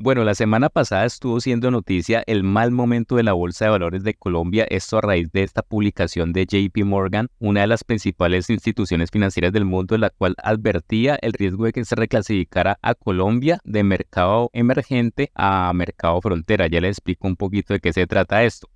Bueno, la semana pasada estuvo siendo noticia el mal momento de la Bolsa de Valores de Colombia, esto a raíz de esta publicación de JP Morgan, una de las principales instituciones financieras del mundo, en la cual advertía el riesgo de que se reclasificara a Colombia de mercado emergente a mercado frontera. Ya les explico un poquito de qué se trata esto.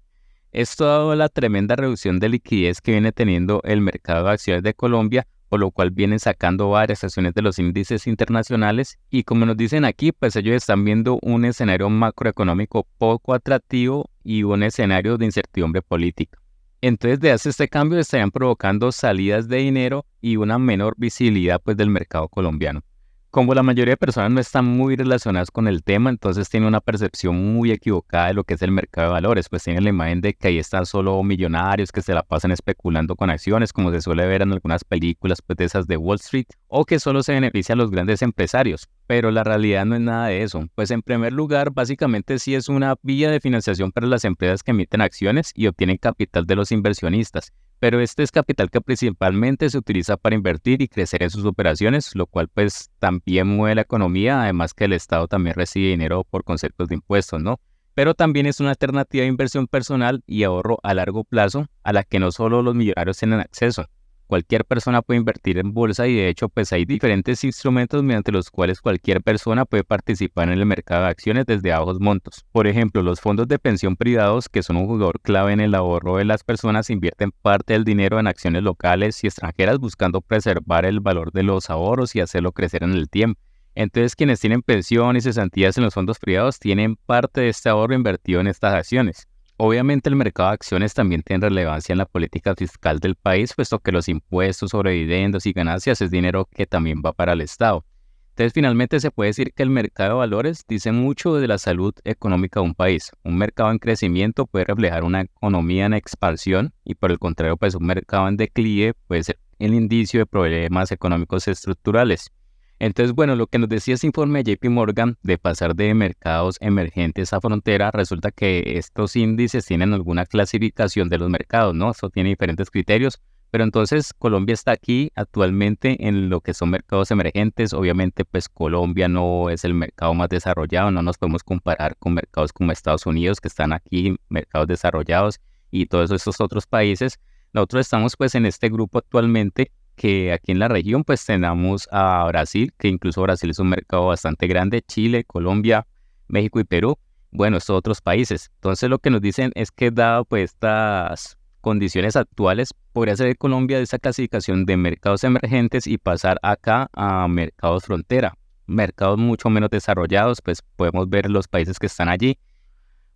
Esto dado la tremenda reducción de liquidez que viene teniendo el mercado de acciones de Colombia, por lo cual vienen sacando varias acciones de los índices internacionales y como nos dicen aquí, pues ellos están viendo un escenario macroeconómico poco atractivo y un escenario de incertidumbre política. Entonces, de hacer este cambio estarían provocando salidas de dinero y una menor visibilidad pues del mercado colombiano. Como la mayoría de personas no están muy relacionadas con el tema, entonces tienen una percepción muy equivocada de lo que es el mercado de valores, pues tienen la imagen de que ahí están solo millonarios que se la pasan especulando con acciones, como se suele ver en algunas películas pues de esas de Wall Street, o que solo se benefician los grandes empresarios, pero la realidad no es nada de eso. Pues en primer lugar, básicamente sí es una vía de financiación para las empresas que emiten acciones y obtienen capital de los inversionistas. Pero este es capital que principalmente se utiliza para invertir y crecer en sus operaciones, lo cual pues también mueve la economía, además que el Estado también recibe dinero por conceptos de impuestos, ¿no? Pero también es una alternativa de inversión personal y ahorro a largo plazo a la que no solo los millonarios tienen acceso. Cualquier persona puede invertir en bolsa y de hecho pues hay diferentes instrumentos mediante los cuales cualquier persona puede participar en el mercado de acciones desde bajos montos. Por ejemplo, los fondos de pensión privados, que son un jugador clave en el ahorro de las personas, invierten parte del dinero en acciones locales y extranjeras buscando preservar el valor de los ahorros y hacerlo crecer en el tiempo. Entonces, quienes tienen pensión y cesantías en los fondos privados tienen parte de este ahorro invertido en estas acciones. Obviamente el mercado de acciones también tiene relevancia en la política fiscal del país, puesto que los impuestos sobre dividendos y ganancias es dinero que también va para el Estado. Entonces, finalmente se puede decir que el mercado de valores dice mucho de la salud económica de un país. Un mercado en crecimiento puede reflejar una economía en expansión y por el contrario, pues un mercado en declive puede ser el indicio de problemas económicos estructurales. Entonces, bueno, lo que nos decía ese informe de JP Morgan de pasar de mercados emergentes a frontera, resulta que estos índices tienen alguna clasificación de los mercados, ¿no? Eso tiene diferentes criterios, pero entonces Colombia está aquí actualmente en lo que son mercados emergentes. Obviamente, pues Colombia no es el mercado más desarrollado, no nos podemos comparar con mercados como Estados Unidos, que están aquí, mercados desarrollados y todos estos otros países. Nosotros estamos pues en este grupo actualmente que aquí en la región pues tenemos a Brasil, que incluso Brasil es un mercado bastante grande, Chile, Colombia, México y Perú, bueno, estos otros países. Entonces lo que nos dicen es que dado pues estas condiciones actuales, podría ser Colombia de esa clasificación de mercados emergentes y pasar acá a mercados frontera, mercados mucho menos desarrollados, pues podemos ver los países que están allí.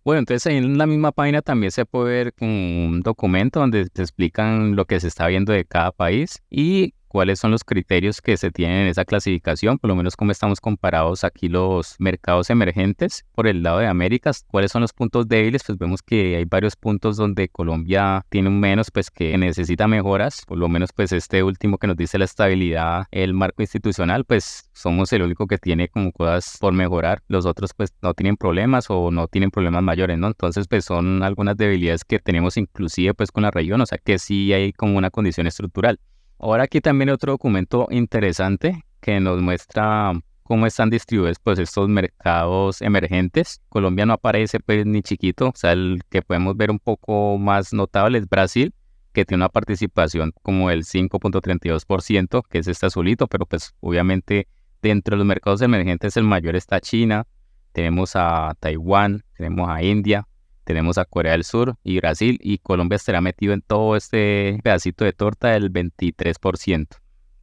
Bueno, entonces ahí en la misma página también se puede ver un documento donde te explican lo que se está viendo de cada país y cuáles son los criterios que se tienen en esa clasificación, por lo menos cómo estamos comparados aquí los mercados emergentes por el lado de Américas, cuáles son los puntos débiles. Pues vemos que hay varios puntos donde Colombia tiene un menos, pues que necesita mejoras, por lo menos pues este último que nos dice la estabilidad, el marco institucional, pues somos el único que tiene como cosas por mejorar, los otros pues no tienen problemas o no tienen problemas mayores, ¿no? Entonces pues son algunas debilidades que tenemos inclusive pues con la región, o sea que sí hay como una condición estructural. Ahora aquí también otro documento interesante que nos muestra cómo están distribuidos pues estos mercados emergentes. Colombia no aparece pues ni chiquito, o sea el que podemos ver un poco más notable es Brasil, que tiene una participación como el 5.32%, que es este azulito, pero pues obviamente dentro de los mercados emergentes el mayor está China, tenemos a Taiwán, tenemos a India, tenemos a Corea del Sur y Brasil, y Colombia estará metido en todo este pedacito de torta del 23%.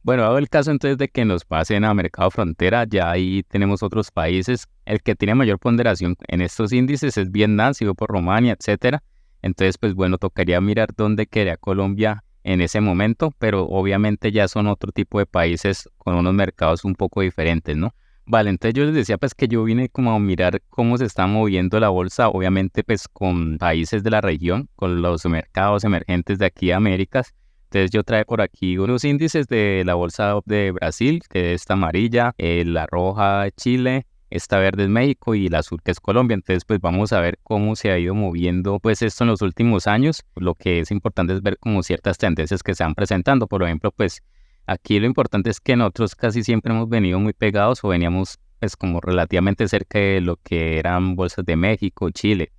Bueno, dado el caso entonces de que nos pasen a mercado frontera, ya ahí tenemos otros países. El que tiene mayor ponderación en estos índices es Vietnam, seguido por Rumania, etcétera. Entonces, pues bueno, tocaría mirar dónde quedaría Colombia en ese momento, pero obviamente ya son otro tipo de países con unos mercados un poco diferentes, ¿no? Vale, entonces yo les decía pues que yo vine como a mirar cómo se está moviendo la bolsa, obviamente pues con países de la región, con los mercados emergentes de aquí de Américas. Entonces yo traje por aquí unos índices de la bolsa de Brasil, que es esta amarilla, la roja Chile, esta verde es México y la azul que es Colombia. Entonces pues vamos a ver cómo se ha ido moviendo pues esto en los últimos años. Lo que es importante es ver como ciertas tendencias que se van presentando. Por ejemplo, pues aquí lo importante es que nosotros casi siempre hemos venido muy pegados o veníamos pues como relativamente cerca de lo que eran bolsas de México, Chile.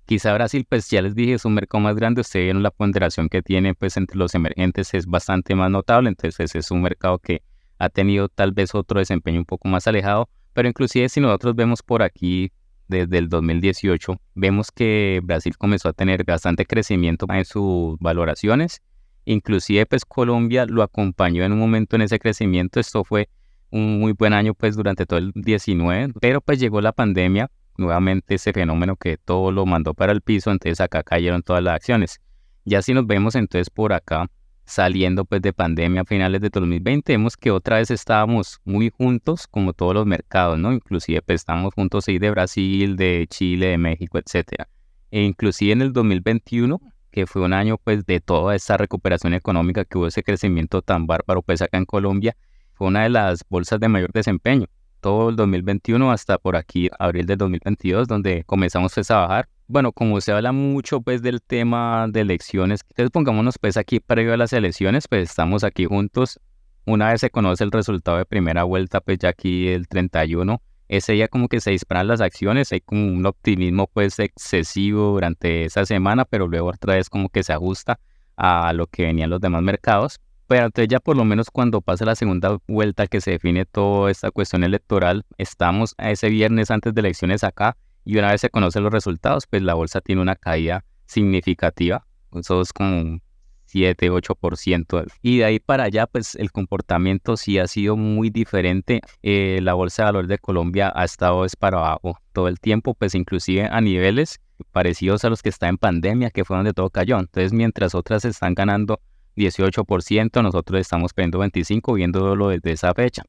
Quizá Brasil, pues ya les dije, es un mercado más grande. Ustedes vieron la ponderación que tiene pues entre los emergentes, es bastante más notable. Entonces es un mercado que ha tenido tal vez otro desempeño un poco más alejado. Pero inclusive si nosotros vemos por aquí desde el 2018, vemos que Brasil comenzó a tener bastante crecimiento en sus valoraciones. Inclusive pues Colombia lo acompañó en un momento en ese crecimiento. Esto fue un muy buen año pues durante todo el 19, pero pues llegó la pandemia, nuevamente ese fenómeno que todo lo mandó para el piso. Entonces acá cayeron todas las acciones. Ya si nos vemos entonces por acá, saliendo pues de pandemia a finales de 2020, vemos que otra vez estábamos muy juntos como todos los mercados, ¿no? Inclusive pues estamos juntos ahí de Brasil, de Chile, de México, etcétera. E inclusive en el 2021, que fue un año pues de toda esta recuperación económica, que hubo ese crecimiento tan bárbaro pues acá en Colombia, fue una de las bolsas de mayor desempeño. Todo el 2021 hasta por aquí, abril del 2022, donde comenzamos pues a bajar. Bueno, como se habla mucho pues del tema de elecciones, entonces pongámonos pues aquí previo a las elecciones, pues estamos aquí juntos. Una vez se conoce el resultado de primera vuelta, pues ya aquí el 31, ese día como que se disparan las acciones, hay como un optimismo pues excesivo durante esa semana, pero luego otra vez como que se ajusta a lo que venían los demás mercados. Pero entonces ya por lo menos cuando pasa la segunda vuelta que se define toda esta cuestión electoral, estamos a ese viernes antes de elecciones acá, y una vez se conocen los resultados, pues la bolsa tiene una caída significativa. Eso es como un 7-8%. Y de ahí para allá, pues el comportamiento sí ha sido muy diferente. La bolsa de valores de Colombia ha estado es para abajo todo el tiempo, pues inclusive a niveles parecidos a los que está en pandemia, que fue donde todo cayó. Entonces, mientras otras están ganando 18%, nosotros estamos perdiendo 25%, viéndolo desde esa fecha.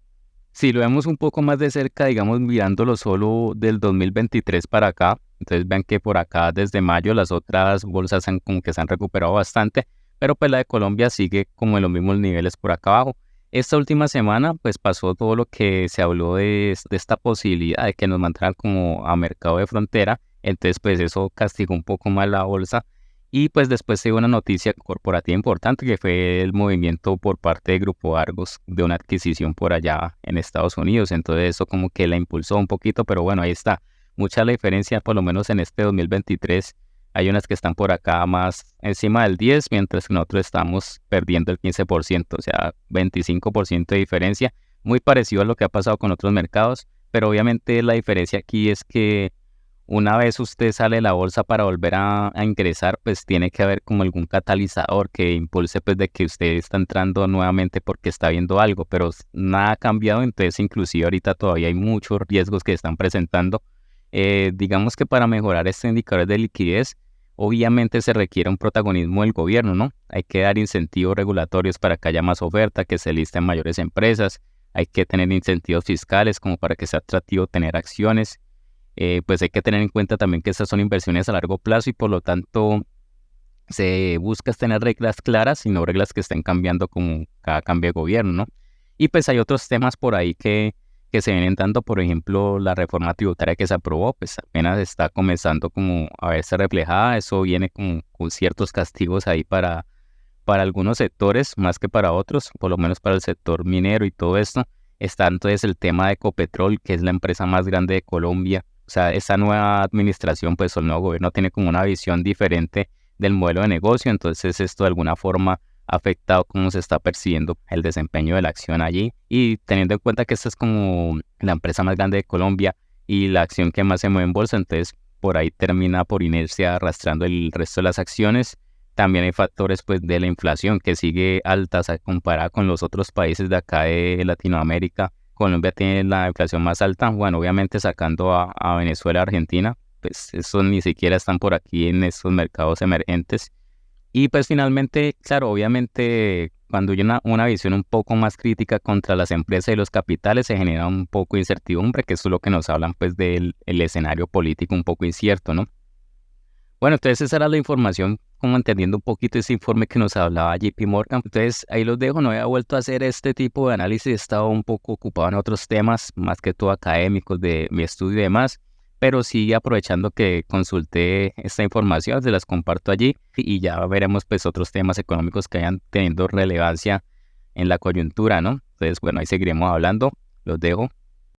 Si lo vemos un poco más de cerca, digamos mirándolo solo del 2023 para acá, entonces vean que por acá desde mayo las otras bolsas como que se han recuperado bastante, pero pues la de Colombia sigue como en los mismos niveles por acá abajo. Esta última semana pues pasó todo lo que se habló de esta posibilidad de que nos mandaran como a mercado de frontera. Entonces pues eso castigó un poco más la bolsa. Y pues después se dio una noticia corporativa importante, que fue el movimiento por parte de Grupo Argos de una adquisición por allá en Estados Unidos. Entonces eso como que la impulsó un poquito, pero bueno, ahí está. Mucha la diferencia, por lo menos en este 2023. Hay unas que están por acá más encima del 10, mientras que nosotros estamos perdiendo el 15%, o sea, 25% de diferencia. Muy parecido a lo que ha pasado con otros mercados, pero obviamente la diferencia aquí es que una vez usted sale de la bolsa para volver a ingresar, pues tiene que haber como algún catalizador que impulse pues de que usted está entrando nuevamente porque está viendo algo, pero nada ha cambiado. Entonces inclusive ahorita todavía hay muchos riesgos que están presentando. Digamos que para mejorar este indicador de liquidez, obviamente se requiere un protagonismo del gobierno, ¿no? Hay que dar incentivos regulatorios para que haya más oferta, que se listen mayores empresas. Hay que tener incentivos fiscales como para que sea atractivo tener acciones. Pues hay que tener en cuenta también que estas son inversiones a largo plazo, y por lo tanto se busca tener reglas claras y no reglas que estén cambiando como cada cambio de gobierno, ¿no? Y pues hay otros temas por ahí que se vienen dando. Por ejemplo, la reforma tributaria que se aprobó, pues apenas está comenzando como a verse reflejada. Eso viene con ciertos castigos ahí para algunos sectores más que para otros, por lo menos para el sector minero y todo esto. Está entonces el tema de Ecopetrol, que es la empresa más grande de Colombia. O sea, esa nueva administración, pues el nuevo gobierno tiene como una visión diferente del modelo de negocio. Entonces esto de alguna forma ha afectado cómo se está percibiendo el desempeño de la acción allí. Y teniendo en cuenta que esta es como la empresa más grande de Colombia y la acción que más se mueve en bolsa, entonces por ahí termina por inercia arrastrando el resto de las acciones. También hay factores pues de la inflación que sigue alta, o sea, comparada con los otros países de acá de Latinoamérica. Colombia tiene la inflación más alta, bueno, obviamente sacando a Venezuela, Argentina, pues esos ni siquiera están por aquí en estos mercados emergentes. Y pues finalmente, claro, obviamente cuando hay una visión un poco más crítica contra las empresas y los capitales, se genera un poco de incertidumbre, que eso es lo que nos hablan pues del el escenario político un poco incierto, ¿no? Bueno, entonces esa era la información, como entendiendo un poquito ese informe que nos hablaba JP Morgan. Entonces ahí los dejo, no había vuelto a hacer este tipo de análisis, he estado un poco ocupado en otros temas, más que todo académicos de mi estudio y demás, pero sí aprovechando que consulté esta información, se las comparto allí, y ya veremos pues otros temas económicos que vayan teniendo relevancia en la coyuntura, ¿no? Entonces bueno, ahí seguiremos hablando, los dejo.